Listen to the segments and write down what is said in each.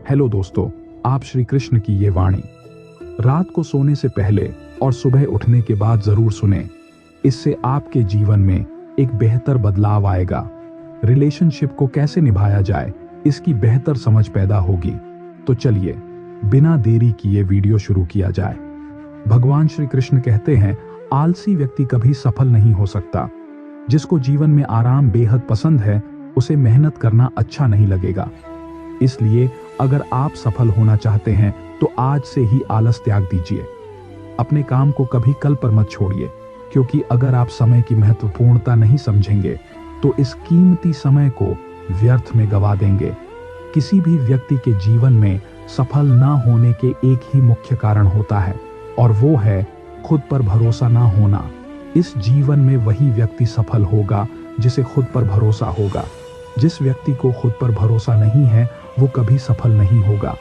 Hello दोस्तों, आप श्री कृष्ण की ये वाणी रात को सोने से पहले और सुबह उठने के बाद जरूर सुने। इससे आपके जीवन में एक बेहतर बदलाव आएगा। रिलेशनशिप को कैसे निभाया जाए, इसकी बेहतर समझ पैदा होगी। तो चलिए बिना देरी किए वीडियो शुरू किया जाए। भगवान श्री कृष्ण कहते हैं, आलसी व्यक्ति कभी सफल नहीं हो सकता। जिसको जीवन में आराम बेहद पसंद है, उसे मेहनत करना अच्छा नहीं लगेगा। इसलिए अगर आप सफल होना चाहते हैं तो आज से ही आलस त्याग दीजिए। अपने काम को कभी कल पर मत छोड़िए, क्योंकि अगर आप समय की महत्वपूर्णता नहीं समझेंगे तो इस कीमती समय को व्यर्थ में गवा देंगे। किसी भी व्यक्ति के जीवन में सफल ना होने के एक ही मुख्य कारण होता है, और वो है खुद पर भरोसा ना होना। इस जीवन में वही व्यक्ति सफल होगा जिसे खुद पर भरोसा होगा। जिस व्यक्ति को खुद पर भरोसा नहीं है, वो कभी सफल नहीं होगा।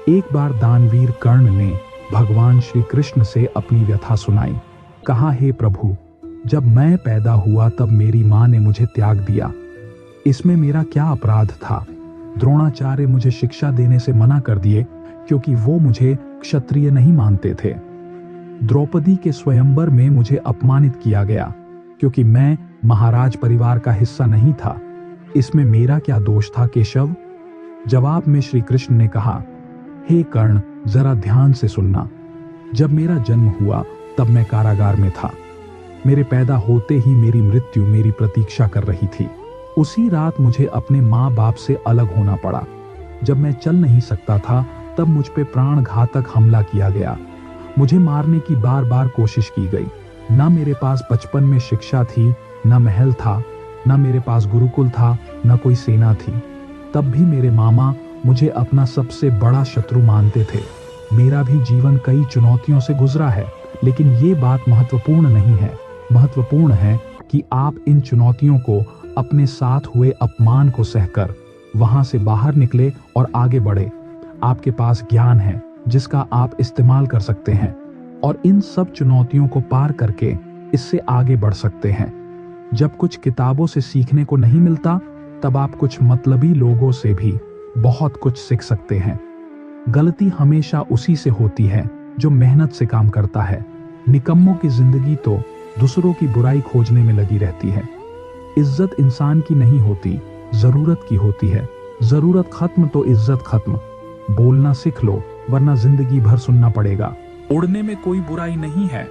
एक बार दानवीर कर्ण ने भगवान श्री कृष्ण से अपनी व्यथा सुनाई। कहा, हे प्रभु, जब मैं पैदा हुआ तब मेरी मां ने मुझे त्याग दिया। इसमें मेरा क्या अपराध था? द्रोणाचार्य मुझे शिक्षा देने से मना कर दिए क्योंकि वो मुझे क्षत्रिय नहीं मानते थे। द्रौपदी के स्वयंवर में मुझे अपमानित किया गया क्योंकि मैं महाराज परिवार का हिस्सा नहीं था। इसमें मेरा क्या दोष था केशव? जवाब में श्री कृष्ण ने कहा, हे कर्ण, जरा ध्यान से सुनना। जब मेरा जन्म हुआ तब मैं कारागार में था। मेरे पैदा होते ही मेरी मृत्यु मेरी प्रतीक्षा कर रही थी। उसी रात मुझे अपने माँ बाप से अलग होना पड़ा। जब मैं चल नहीं सकता था तब मुझ पे प्राणघातक हमला किया गया। मुझे मारने की बार बार कोशिश की गई। ना मेरे पास बचपन में शिक्षा थी, ना महल था, ना मेरे पास गुरुकुल था, ना कोई सेना थी। तब भी मेरे मामा मुझे अपना सबसे बड़ा शत्रु मानते थे। मेरा भी जीवन कई चुनौतियों से गुजरा है, लेकिन ये बात महत्वपूर्ण नहीं है। महत्वपूर्ण है कि आप इन चुनौतियों को, अपने साथ हुए अपमान को सहकर वहां से बाहर निकले और आगे बढ़े। आपके पास ज्ञान है जिसका आप इस्तेमाल कर सकते हैं और इन सब चुनौतियों को पार करके इससे आगे बढ़ सकते हैं। जब कुछ किताबों से सीखने को नहीं मिलता, तब आप कुछ मतलबी लोगों से भी बहुत कुछ सीख सकते हैं। गलती हमेशा उसी से होती है जो मेहनत से काम करता है। निकम्मों की जिंदगी तो दूसरों की बुराई खोजने में लगी रहती है। इज्जत इंसान की नहीं होती, जरूरत की होती है। जरूरत खत्म तो इज्जत खत्म। बोलना सीख लो, वरना जिंदगी भर सुनना पड़ेगा। उड़ने में कोई बुराई नहीं है,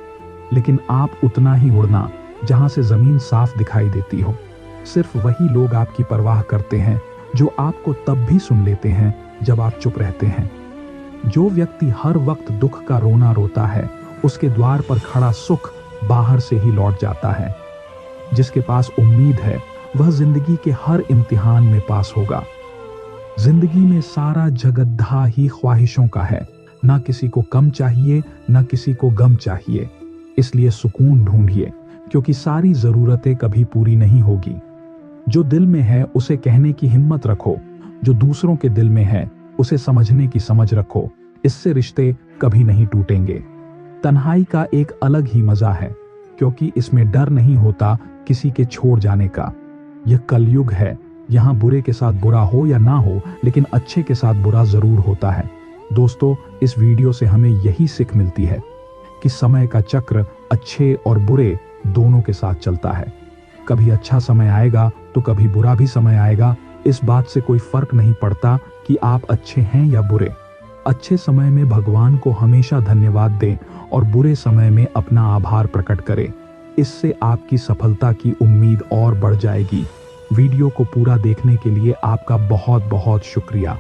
लेकिन आप उतना ही उड़ना जहां से जमीन साफ दिखाई देती हो। सिर्फ वही लोग आपकी परवाह करते हैं जो आपको तब भी सुन लेते हैं जब आप चुप रहते हैं। जो व्यक्ति हर वक्त दुख का रोना रोता है, उसके द्वार पर खड़ा सुख बाहर से ही लौट जाता है। जिसके पास उम्मीद है, वह जिंदगी के हर इम्तिहान में पास होगा। जिंदगी में सारा जगद्धा ही ख्वाहिशों का है। ना किसी को कम चाहिए, ना किसी को गम चाहिए। इसलिए सुकून ढूंढिए, क्योंकि सारी जरूरतें कभी पूरी नहीं होगी। जो दिल में है उसे कहने की हिम्मत रखो। जो दूसरों के दिल में है उसे समझने की समझ रखो। इससे रिश्ते कभी नहीं टूटेंगे। तन्हाई का एक अलग ही मजा है, क्योंकि इसमें डर नहीं होता किसी के छोड़ जाने का। यह कलयुग है। यहाँ बुरे के साथ बुरा हो या ना हो, लेकिन अच्छे के साथ बुरा जरूर होता है। दोस्तों, इस वीडियो से हमें यही सीख मिलती है कि समय का चक्र अच्छे और बुरे दोनों के साथ चलता है। कभी अच्छा समय आएगा तो कभी बुरा भी समय आएगा। इस बात से कोई फर्क नहीं पड़ता कि आप अच्छे हैं या बुरे। अच्छे समय में भगवान को हमेशा धन्यवाद दें और बुरे समय में अपना आभार प्रकट करें। इससे आपकी सफलता की उम्मीद और बढ़ जाएगी। वीडियो को पूरा देखने के लिए आपका बहुत बहुत शुक्रिया।